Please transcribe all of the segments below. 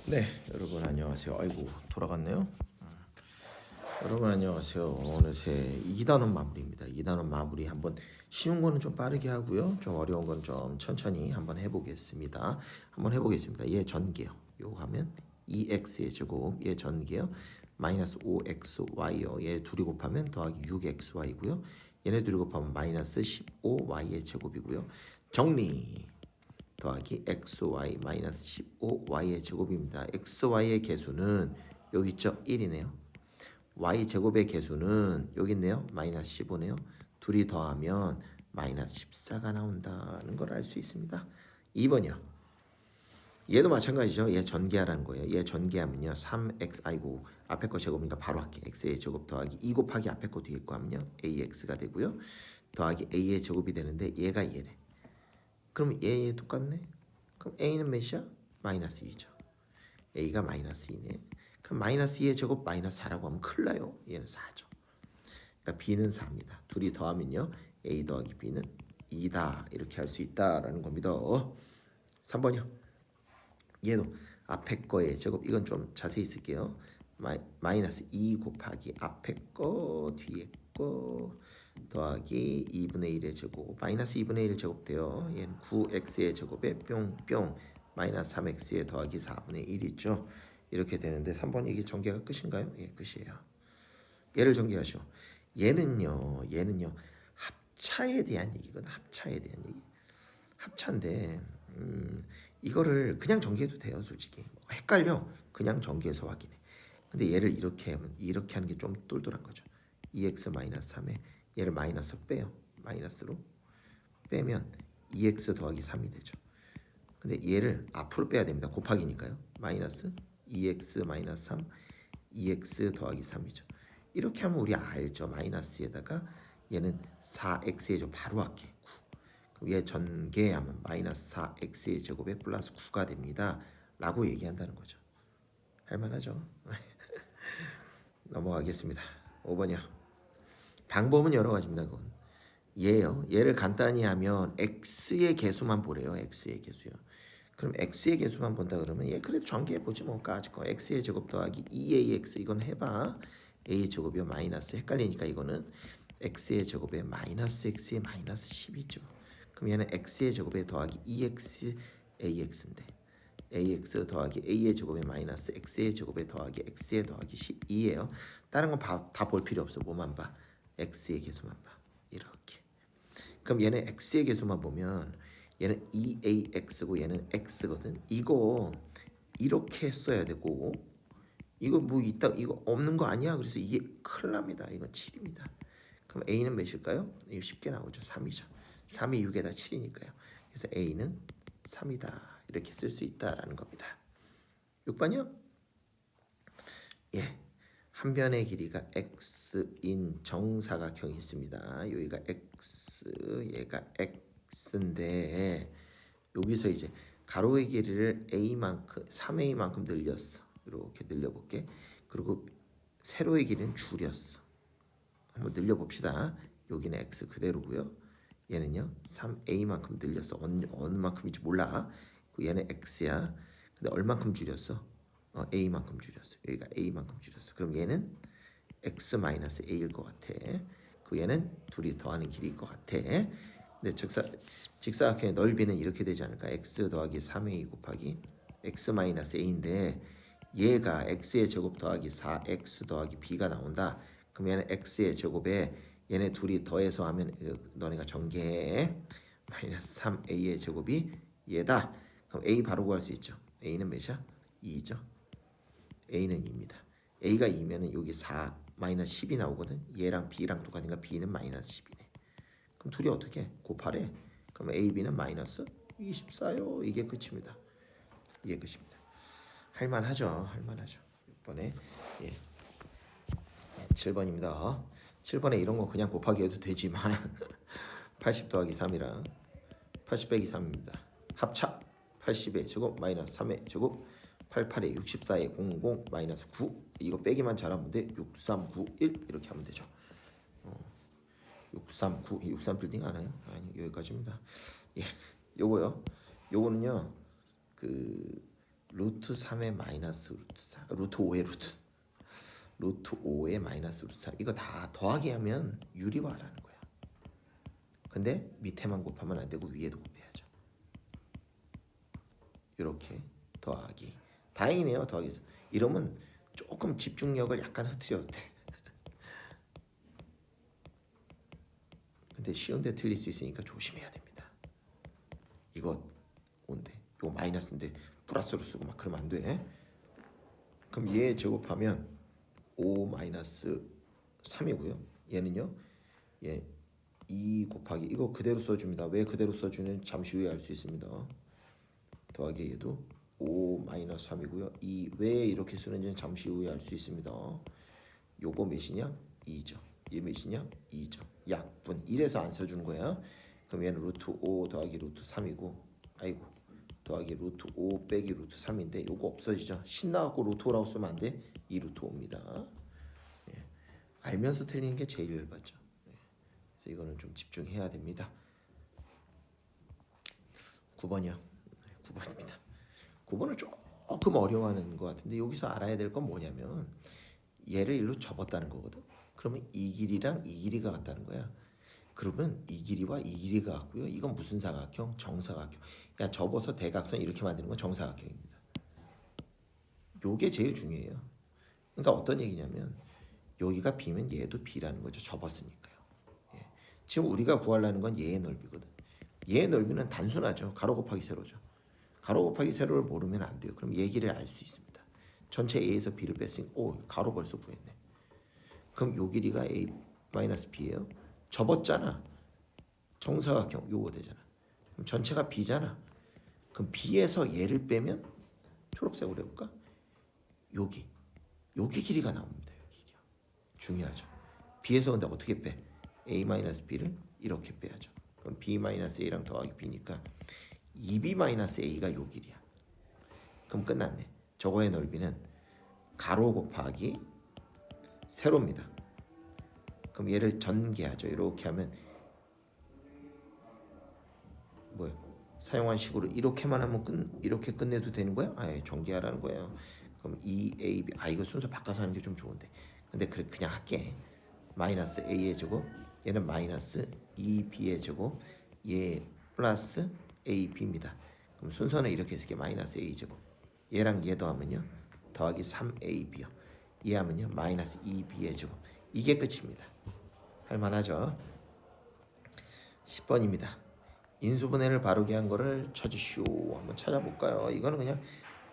네, 여러분 안녕하세요. 아이고 돌아갔네요. 여러분 안녕하세요. 어느새 2단원 마무리입니다. 2단원 마무리 한번 쉬운 거는 좀 빠르게 하고요. 좀 어려운 건 좀 천천히 한번 해보겠습니다. 한번 해보겠습니다. 얘 전개요. 요거 하면 2x의 제곱, 얘 전개요. 마이너스 5xy요. 얘 둘이 곱하면 더하기 6xy고요. 얘네 둘이 곱하면 마이너스 15y의 제곱이고요. 정리. 더하기 xy 마이너스 15y의 제곱입니다. xy의 개수는 여기 있죠? 1이네요. y 제곱의 개수는 여기 있네요. 마이너스 15네요. 둘이 더하면 마이너스 14가 나온다는 걸 알 수 있습니다. 2번이요. 얘도 마찬가지죠. 얘 전개하라는 거예요. 얘 전개하면요. 3x 아이고 앞에 거 제곱이니까 바로 할게. x의 제곱 더하기 2 곱하기 앞에 거 뒤에 거 하면요. ax가 되고요. 더하기 a의 제곱이 되는데 얘가 얘래. 그럼 얘 똑같네. 그럼 a는 몇이야? 마이너스 2죠. a가 마이너스 2네. 그럼 마이너스 2의 제곱 마이너스 4라고 하면 큰일 나요. 얘는 4죠. 그러니까 b는 4입니다. 둘이 더하면요. a 더하기 b는 2다. 이렇게 할 수 있다라는 겁니다. 3번이요. 얘도 앞에 거의 제곱 이건 좀 자세히 쓸게요. 마이너스 2 곱하기 앞에 거 뒤에 거 더하기 2분의 1의 제곱 마이너스 2분의 1 제곱 돼요. 얘는 9x의 제곱에 뿅뿅 마이너스 3x의 더하기 4분의 1 있죠. 이렇게 되는데 3번 이게 전개가 끝인가요? 예, 끝이에요. 얘를 전개하시오. 얘는요 합차에 대한 얘기거든. 합차에 대한 얘기. 합차인데 이거를 그냥 전개해도 돼요. 솔직히 헷갈려. 그냥 전개해서 확인해. 근데 얘를 이렇게 하면 이렇게 하는 게 좀 똘똘한 거죠. 2x-3에 얘를 마이너스로 빼요. 마이너스로 빼면 2x 더하기 3이 되죠. 근데 얘를 앞으로 빼야 됩니다. 곱하기니까요. 마이너스 2x 마이너스 3 2x 더하기 3이죠. 이렇게 하면 우리 알죠. 마이너스에다가 얘는 4x의 제곱 바로 할게. 9. 그럼 얘 전개하면 마이너스 4x의 제곱에 플러스 9가 됩니다. 라고 얘기한다는 거죠. 할만하죠. 넘어가겠습니다. 5번이요. 방법은 여러 가지입니다. 그건 얘요. 얘를 간단히 하면 x의 개수만 보래요. x의 개수요. 그럼 x의 개수만 본다 그러면 얘 그래도 전개해 보지 뭐 까짓 거 x의 제곱 더하기 2ax 이건 해봐. a 제곱이요 마이너스 헷갈리니까 이거는 x의 제곱에 마이너스 x의 마이너스 10이죠. 그럼 얘는 x의 제곱에 더하기 2x ax인데 ax 더하기 a의 제곱에 마이너스 x의 제곱에 더하기 x의 더하기 12예요. 다른 건 다 볼 필요 없어. 뭐만 봐. x의 개수만 봐. 이렇게. 그럼 얘는 x의 개수만 보면 얘는 2ax고 얘는 x거든. 이거 이렇게 써야 되고 이거 뭐 있다 이거 없는 거 아니야. 그래서 이게 큰일 납니다. 이건 7입니다. 그럼 a는 몇일까요? 이거 쉽게 나오죠. 3이죠. 3이 6에다 7이니까요. 그래서 a는 3이다. 이렇게 쓸 수 있다라는 겁니다. 6번이요? 예. 한 변의 길이가 x인 정사각형이 있습니다. 여기가 x, 얘가 x인데 여기서 이제 가로의 길이를 a만큼 3a만큼 늘렸어. 이렇게 늘려볼게. 그리고 세로의 길이는 줄였어. 한번 늘려봅시다. 여기는 x 그대로고요. 얘는요 3a만큼 늘렸어. 어느 만큼인지 몰라. 얘는 x야. 근데 얼만큼 줄였어? a만큼 줄였어. 여기가 a만큼 줄였어. 그럼 얘는 x-a일 것 같아. 그 얘는 둘이 더하는 길이일 것 같아. 근데 직사각형의 넓이는 이렇게 되지 않을까? x 더하기 3a 곱하기 x-a인데 얘가 x의 제곱 더하기 4x 더하기 b가 나온다. 그럼 얘는 x의 제곱에 얘네 둘이 더해서 하면 너네가 전개해. 마이너스 3a의 제곱이 얘다. 그럼 a 바로 구할 수 있죠. a는 몇이야? 2죠. a는 2입니다. a가 2면은 여기 4 마이너스 10이 나오거든. 얘랑 b랑 똑같으니까 b는 마이너스 10이네. 그럼 둘이 어떻게 곱하래? 그럼 a, b는 마이너스 24요. 이게 끝입니다. 이게 끝입니다. 할만하죠. 할만하죠. 6번에 예. 7번입니다. 7번에 이런 거 그냥 곱하기 해도 되지만 80 더하기 3이랑 80 빼기 3입니다. 합차 80의 제곱 마이너스 3의 제곱 88에 64에 00 마이너스 9 이거 빼기만 잘하면 돼. 6391 이렇게 하면 되죠. 639 63 빌딩 하나요? 아니 여기까지입니다. 예, 요거요. 요거는요 그 루트 3의 마이너스 루트 4, 루트 5의 루트 5의 마이너스 루트 3 이거 다 더하기 하면 유리화라는 거야. 근데 밑에만 곱하면 안 되고 위에도 곱해야죠. 이렇게 더하기. 다행이네요. 더하기에서. 이러면 조금 집중력을 약간 흐트려도 돼. 근데 쉬운데 틀릴 수 있으니까 조심해야 됩니다. 이거 온데 이거 마이너스인데 플러스로 쓰고 막 그러면 안 돼. 그럼 얘 제곱하면 5 마이너스 3이고요. 얘는요. 얘 2 곱하기 이거 그대로 써줍니다. 왜 그대로 써주는 잠시 후에 알 수 있습니다. 더하기 얘도 5 마이너스 3이고요. 이 왜 이렇게 쓰는지는 잠시 후에 알 수 있습니다. 요거 몇이냐? 2죠. 얘 몇이냐? 2죠. 약분 1에서 안 써주는 거야. 그럼 얘는 루트 5 더하기 루트 3이고 아이고 더하기 루트 5 빼기 루트 3인데 요거 없어지죠. 신나갖고 루트 5라고 쓰면 안 돼. 2 루트 5입니다. 예. 알면서 틀리는 게 제일 맞죠. 예. 그래서 이거는 좀 집중해야 됩니다. 9번이요. 9번입니다. 9번은 조금 어려워하는 것 같은데 여기서 알아야 될 건 뭐냐면 얘를 일로 접었다는 거거든. 그러면 이 길이랑 이 길이가 같다는 거야. 그러면 이 길이와 이 길이가 같고요. 이건 무슨 사각형? 정사각형. 야 접어서 대각선 이렇게 만드는 건 정사각형입니다. 요게 제일 중요해요. 그러니까 어떤 얘기냐면 여기가 B면 얘도 B라는 거죠. 접었으니까요. 예. 지금 우리가 구하려는 건 얘의 넓이거든. 얘의 넓이는 단순하죠. 가로 곱하기 세로죠. 가로 곱하기 세로를 모르면 안 돼요. 그럼 얘기를 알 수 있습니다. 전체 A에서 B를 뺐으니 가로 벌써 구했네. 그럼 요 길이가 A 마이너스 B예요. 접었잖아. 정사각형 요거 되잖아. 그럼 전체가 B잖아. 그럼 B에서 얘를 빼면 초록색으로 해볼까? 여기 길이가 나옵니다. 여기 길이요. 중요하죠. B에서 근데 어떻게 빼? A 마이너스 B를 이렇게 빼야죠. 그럼 B 마이너스 A랑 더하기 B니까 2B 마이너스 A가 요 길이야. 그럼 끝났네. 저거의 넓이는 가로 곱하기 세로입니다. 그럼 얘를 전개하죠. 이렇게 하면 뭐야? 사용한 식으로 이렇게만 하면 이렇게 끝내도 되는 거야? 전개하라는 거예요. 그럼 2AB 이거 순서 바꿔서 하는 게 좀 좋은데. 근데 그냥 할게. 마이너스 A의 제곱 얘는 마이너스 2B의 제곱 얘 플러스 AB입니다. 그럼 순서는 이렇게 쓸게. 마이너스 A 제곱 얘랑 얘 더하면요 더하기 3AB요. 얘 하면요 마이너스 2B의 제곱. 이게 끝입니다. 할만하죠. 10번입니다. 인수분해를 바르게 한 거를 찾으시오. 한번 찾아볼까요? 이거는 그냥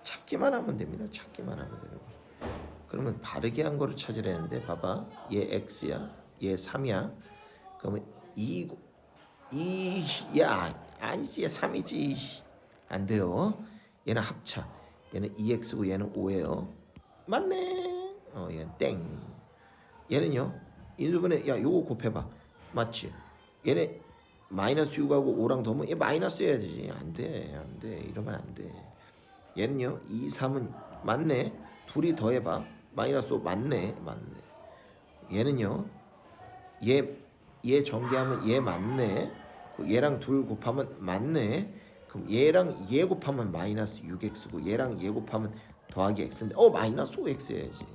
찾기만 하면 됩니다. 찾기만 하면 되는 거. 그러면 바르게 한 거를 찾으려는데 봐봐. 얘 X야. 얘 3이야. 그러면 아니지. 얘 3이지. 안 돼요. 얘는 합차. 얘는 2X고 얘는 5예요. 맞네. 얘는 땡. 얘는요. 인수분해 요거 곱해봐. 맞지? 얘네 마이너스 6하고 5랑 더하면 얘 마이너스 해야 되지. 안 돼. 이러면 안 돼. 얘는요. 2, 3은 맞네. 둘이 더해봐. 마이너스 5 맞네. 얘는요. 얘 전개하면 얘 맞네. 얘랑 둘 곱하면 맞네. 그럼 얘랑 얘 곱하면 마이너스 6x고 얘랑 얘 곱하면 더하기 x인데 마이너스 5x 해야지.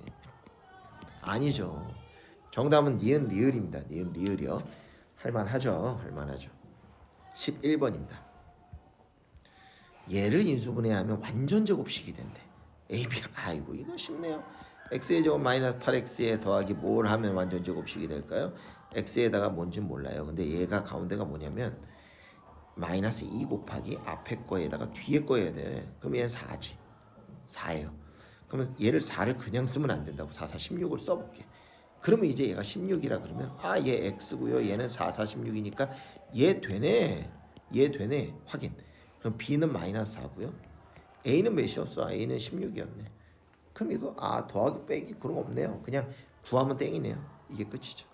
아니죠. 정답은 니은 리을입니다. 니은 리을이요. 할만하죠. 11번입니다. 얘를 인수분해하면 완전 제곱식이 된대. AB 아이고 이거 쉽네요. x의 제곱 마이너스 8x에 더하기 뭘 하면 완전 제곱식이 될까요? x에다가 뭔지 몰라요. 근데 얘가 가운데가 뭐냐면 마이너스 2 곱하기 앞에 거에다가 뒤에 거 해야 돼. 그럼 얘는 4지. 4예요. 그러면 얘를 4를 그냥 쓰면 안 된다고. 4, 4, 16을 써볼게. 그러면 이제 얘가 16이라 그러면 얘 x고요. 얘는 4, 4, 16이니까 얘 되네. 확인. 그럼 b는 마이너스 4고요. a는 몇이었어? a는 16이었네. 그럼 이거 더하기 빼기 그런 거 없네요. 그냥 구하면 땡이네요. 이게 끝이죠.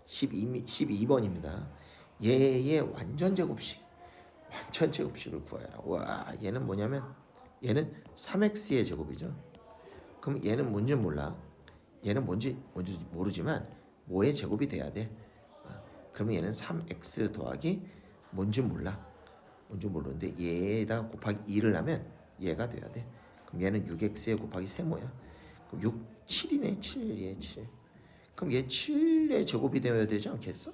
12번입니다. 얘의 완전 제곱식을 구하라. 와, 얘는 뭐냐면 얘는 3x의 제곱이죠. 그럼 얘는 뭔지 몰라. 얘는 뭔지 모르지만 뭐의 제곱이 돼야 돼. 그러면 얘는 3x 더하기 뭔지 몰라. 뭔지 모르는데 얘에다가 곱하기 2를 하면 얘가 돼야 돼. 그럼 얘는 6x에 곱하기 세모야. 그럼 6, 7이네. 7, 얘 7. 그럼 얘 7의 제곱이 되어야 되지 않겠어?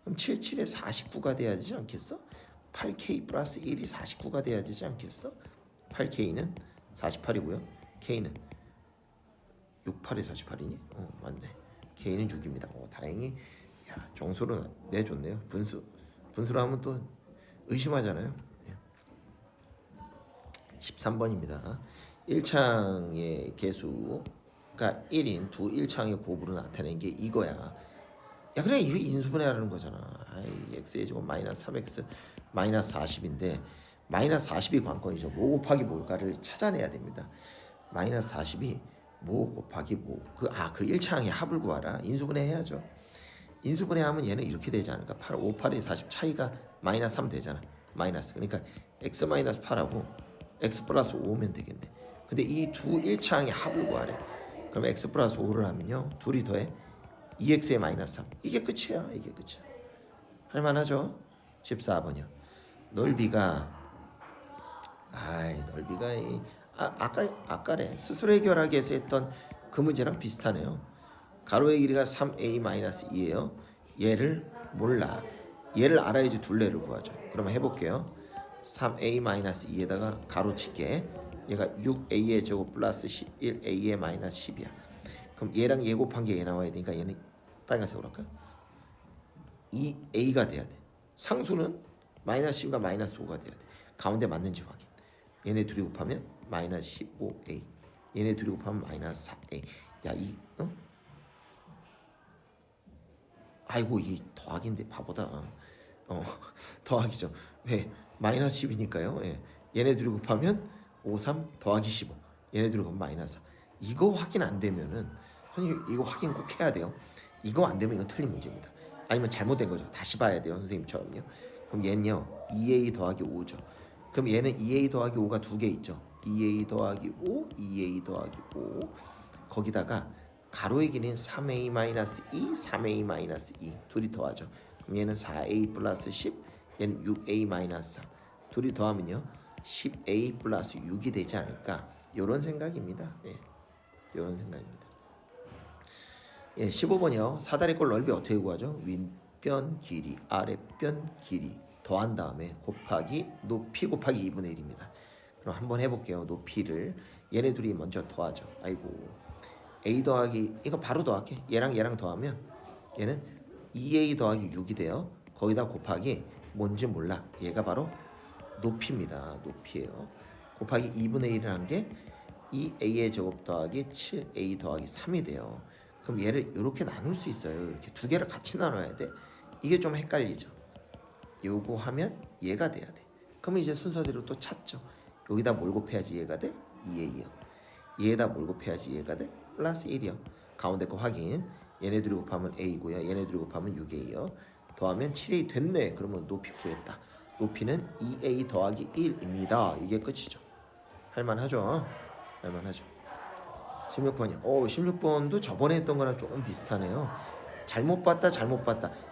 그럼 7, 7에 49가 돼야 되지 않겠어? 8k 플러스 1이 49가 돼야 되지 않겠어? 8k는 48이고요. k는 6, 8에 48이니? 맞네. k는 6입니다. 다행히 정수로 내줬네요. 분수로 하면 또 의심하잖아요. 13번입니다. 1창의 개수가 1인 두 1창의 곱으로 나타낸 게 이거야. 그래 이거 인수분해하라는 거잖아. x의 제곱 마이너스 3x 마이너스 40인데 마이너스 40이 관건이죠. 뭐 곱하기 뭘까를 찾아내야 됩니다. 마이너스 40이 뭐 곱하기 뭐 그 1창의 합을 구하라. 인수분해 해야죠. 인수분해하면 얘는 이렇게 되지 않을까? 8, 5, 8에 40 차이가 마이너스 3 되잖아. 마이너스. 그러니까 x 마이너스 8하고 x 플러스 5면 되겠네. 근데 이 두 1창의 합을 구하래. 그럼 x 플러스 5를 하면요. 둘이 더해 2x의 마이너스 3. 이게 끝이야. 이게 끝이야. 할만하죠? 14번이요. 넓이가 아까래 스스로 해결하기 위해서 했던 그 문제랑 비슷하네요. 가로의 길이가 3a-2예요. 얘를 몰라. 얘를 알아야지 둘레를 구하죠. 그러면 해볼게요. 3a-2에다가 가로칠게. 얘가 6a의 제곱 플러스 11a의 마이너스 10이야. 그럼 얘랑 얘 곱한 게 얘 나와야 되니까 얘는 빨간색으로 할까? 2a가 돼야 돼. 상수는 마이너스 10과 마이너스 5가 돼야 돼. 가운데 맞는지 확인. 얘네 둘이 곱하면 마이너스 15a. 얘네 둘이 곱하면 마이너스 4a. 아이고 이 더하기인데 바보다. 더하기죠. 왜? 마이너스 10이니까요. 예. 얘네 둘이 곱하면 5, 3 더하기 15. 얘네 둘이 곱하면 마이너스 4. 이거 확인 안 되면은 선생님 이거 확인 꼭 해야 돼요. 이거 안 되면 이건 틀린 문제입니다. 아니면 잘못된 거죠. 다시 봐야 돼요. 선생님처럼요. 그럼 얘는요 2a 더하기 5죠. 그럼 얘는 2a 더하기 5가 두 개 있죠. 2a 더하기 5, 2a 더하기 5. 거기다가 가로의 길이는 3a-2, 3a-2 둘이 더하죠. 그럼 얘는 4a 플러스 10, 얘는 6a-4 둘이 더하면요 10a 플러스 6이 되지 않을까. 이런 생각입니다. 이런 생각입니다. 15번이요. 사다리꼴 넓이 어떻게 구하죠? 윗변 길이, 아랫변 길이 더한 다음에 곱하기 높이 곱하기 2분의 1입니다. 그럼 한번 해볼게요. 높이를 얘네 둘이 먼저 더하죠. a 더하기 이거 바로 더할게. 얘랑 더하면 얘는 2a 더하기 6이 돼요. 거기다 곱하기 뭔지 몰라. 얘가 바로 높이입니다. 높이에요. 곱하기 2분의 1을 한 게 2a의 제곱 더하기 7a 더하기 3이 돼요. 그럼 얘를 이렇게 나눌 수 있어요. 이렇게 두 개를 같이 나눠야 돼. 이게 좀 헷갈리죠. 요거 하면 얘가 돼야 돼. 그러면 이제 순서대로 또 찾죠. 여기다 뭘 곱해야지 얘가 돼? 2a요. 얘에다 뭘 곱해야지 얘가 돼? 플러스 1이요. 가운데 거 확인. 얘네들이 곱하면 a고요. 얘네들이 곱하면 6a요. 더하면 7a 됐네. 그러면 높이 구했다. 높이는 2a 더하기 1입니다. 이게 끝이죠. 할만하죠? 할만하죠. 16번이요. 16번도 저번에 했던 거랑 조금 비슷하네요. 잘못 봤다.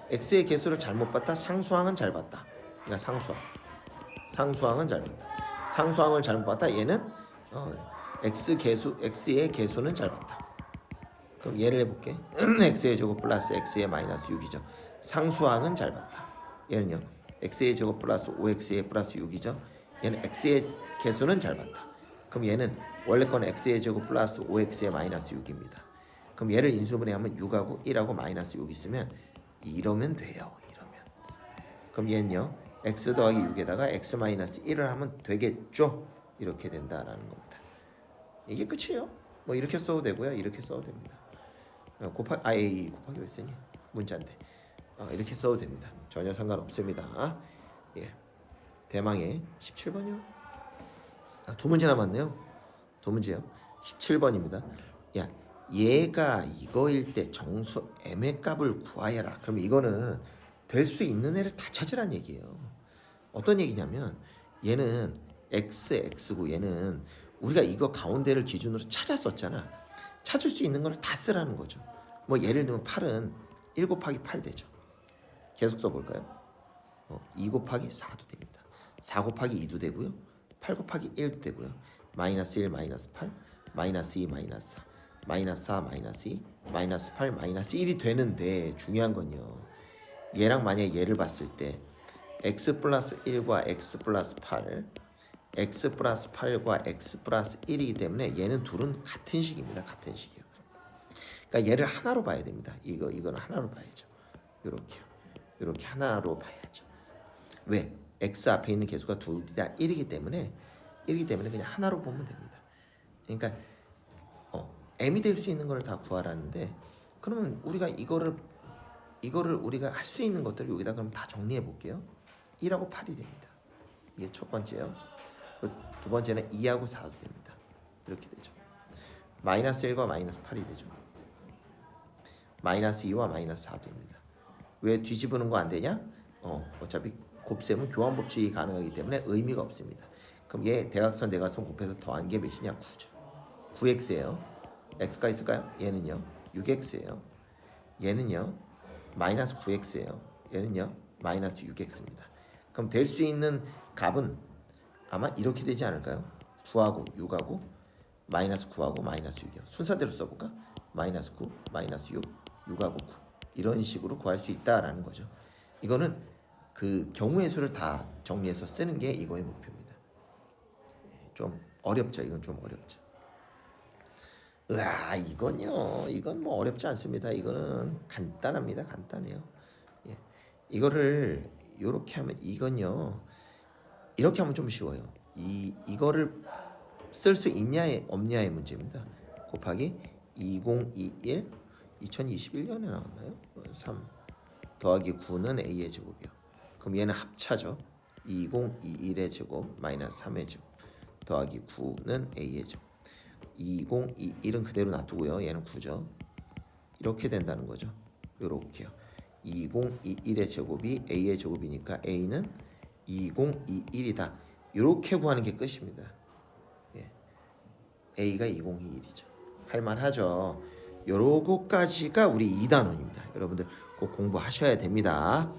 x의 개수를 잘못 봤다. 상수항은 잘 봤다. 그러니까 상수항은 잘 봤다. 상수항을 잘못 봤다. 얘는 x의 개수는 잘 봤다. 그럼 얘를 해볼게. x의 제곱 플러스 x의 마이너스 6이죠. 상수항은 잘 봤다. 얘는요 x의 제곱 플러스 5x의 플러스 6이죠. 얘는 x의 개수는 잘 봤다. 그럼 얘는 원래 건 x의 제곱 플러스 5x의 마이너스 6입니다. 그럼 얘를 인수분해하면 6하고 1하고 마이너스 6 있으면 이러면 돼요. 그럼 얘는요 x 더하기 6에다가 x 마이너스 1을 하면 되겠죠. 이렇게 된다라는 겁니다. 이게 끝이에요. 뭐 이렇게 써도 되고요. 이렇게 써도 됩니다. 곱하기 왜 쓰니? 문자인데 이렇게 써도 됩니다. 전혀 상관없습니다. 대망의 17번이요. 두 문제 남았네요. 두 문제요. 17번입니다. 얘가 이거일 때 정수 m의 값을 구하여라. 그럼 이거는 될 수 있는 애를 다 찾으란 얘기예요. 어떤 얘기냐면 얘는 x고 얘는 우리가 이거 가운데를 기준으로 찾았었잖아. 찾을 수 있는 걸 다 쓰라는 거죠. 뭐 예를 들면 8은 1 곱하기 8 되죠. 계속 써볼까요? 2 곱하기 4도 됩니다. 4 곱하기 2도 되고요. 8 곱하기 1도 되고요. 마이너스 1 마이너스 8 마이너스 2 마이너스 4 마이너스 4 마이너스 2 마이너스 8 마이너스 1이 되는데 중요한 건요. 얘랑 만약에 얘를 봤을 때 x 플러스 1과 x 플러스 8 x 플러스 8과 x 플러스 1이기 때문에 얘는 둘은 같은 식입니다. 같은 식이요. 그러니까 얘를 하나로 봐야 됩니다. 이거는 하나로 봐야죠. 요렇게 하나로 봐야죠. 왜? x 앞에 있는 개수가 둘 다 1이기 때문에 그냥 하나로 보면 됩니다. 그러니까 m이 될 수 있는 걸 다 구하라는데 그러면 우리가 이거를 우리가 할 수 있는 것들을 여기다 그럼 다 정리해 볼게요. 1하고 8이 됩니다. 이게 첫 번째요. 두 번째는 2하고 4도 됩니다. 이렇게 되죠. 마이너스 1과 마이너스 8이 되죠. 마이너스 2와 마이너스 4도 됩니다. 왜 뒤집으는 거 안 되냐? 어차피 곱셈은 교환 법칙이 가능하기 때문에 의미가 없습니다. 그럼 얘 대각선 곱해서 더한 게 몇이냐? 9죠. 9x예요. x가 있을까요? 얘는요. 6x예요. 얘는요. 마이너스 9x예요. 얘는요. 마이너스 6x입니다. 그럼 될 수 있는 값은 아마 이렇게 되지 않을까요? 9하고 6하고 마이너스 9하고 마이너스 6이요. 순서대로 써볼까? 마이너스 9, 마이너스 6, 6하고 9 이런 식으로 구할 수 있다라는 거죠. 이거는 그 경우의 수를 다 정리해서 쓰는 게 이거의 목표입니다. 좀 어렵죠. 이건 좀 어렵죠. 이건 뭐 어렵지 않습니다. 이거는 간단합니다. 간단해요. 예. 이거를 이렇게 하면 이건요. 이렇게 하면 좀 쉬워요. 이거를 쓸 수 있냐의 없냐의 문제입니다. 곱하기 2021 2021년에 나왔나요? 3 더하기 9는 a의 제곱이요. 그럼 얘는 합차죠. 2021의 제곱 마이너스 3의 제곱 더하기 9는 a의 제곱. 2021은 그대로 놔두고요. 얘는 9죠. 이렇게 된다는 거죠. 요렇게요. 2021의 제곱이 a의 제곱이니까 a는 2021이다. 이렇게 구하는 게 끝입니다. 예. a가 2021이죠. 할만하죠. 요거까지가 우리 2단원입니다. 여러분들 꼭 공부하셔야 됩니다.